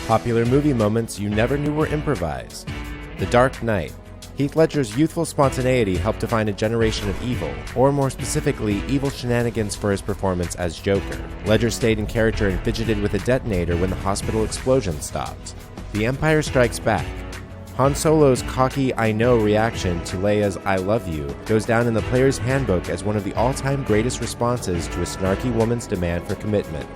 Popular movie moments you never knew were improvised. The Dark Knight. Heath Ledger's youthful spontaneity helped define a generation of evil, or more specifically, evil shenanigans for his performance as Joker. Ledger stayed in character and fidgeted with a detonator when the hospital explosion stopped. The Empire Strikes Back. Han Solo's cocky "I know" reaction to Leia's "I love you" goes down in the player's handbook as one of the all-time greatest responses to a snarky woman's demand for commitment.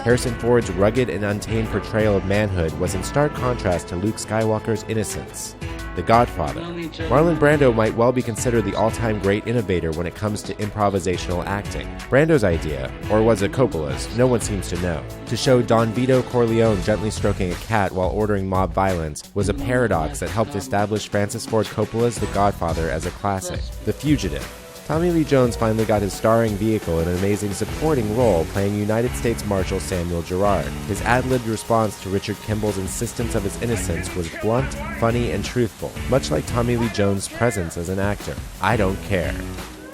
Harrison Ford's rugged and untamed portrayal of manhood was in stark contrast to Luke Skywalker's innocence. The Godfather. Marlon Brando might well be considered the all-time great innovator when it comes to improvisational acting. Brando's idea, or was it Coppola's, no one seems to know, to show Don Vito Corleone gently stroking a cat while ordering mob violence was a paradox that helped establish Francis Ford Coppola's The Godfather as a classic. The Fugitive. Tommy Lee Jones finally got his starring vehicle in an amazing supporting role playing United States Marshal Samuel Gerard. His ad-libbed response to Richard Kimball's insistence of his innocence was blunt, funny, and truthful, much like Tommy Lee Jones' presence as an actor. I don't care.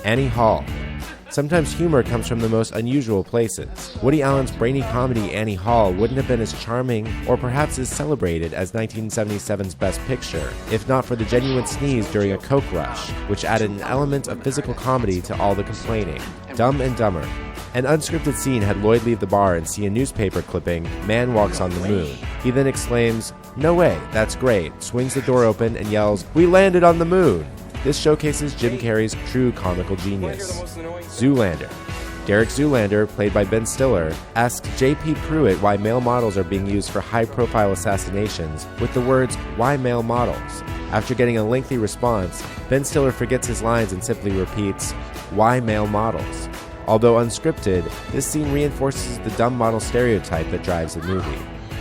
Annie Hall. Sometimes humor comes from the most unusual places. Woody Allen's brainy comedy Annie Hall wouldn't have been as charming or perhaps as celebrated as 1977's Best Picture, if not for the genuine sneeze during a Coke rush, which added an element of physical comedy to all the complaining. Dumb and Dumber. An unscripted scene had Lloyd leave the bar and see a newspaper clipping, "Man walks on the moon." He then exclaims, "No way, that's great," swings the door open and yells, "We landed on the moon!" This showcases Jim Carrey's true comical genius. Zoolander. Derek Zoolander, played by Ben Stiller, asks J.P. Pruitt why male models are being used for high-profile assassinations with the words, "Why male models?" After getting a lengthy response, Ben Stiller forgets his lines and simply repeats, "Why male models?" Although unscripted, this scene reinforces the dumb model stereotype that drives the movie.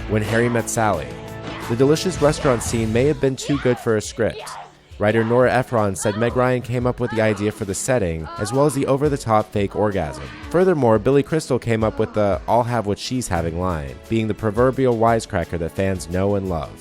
When Harry Met Sally. The delicious restaurant scene may have been too good for a script. Writer Nora Ephron said Meg Ryan came up with the idea for the setting, as well as the over-the-top fake orgasm. Furthermore, Billy Crystal came up with the "I'll have what she's having" line, being the proverbial wisecracker that fans know and love.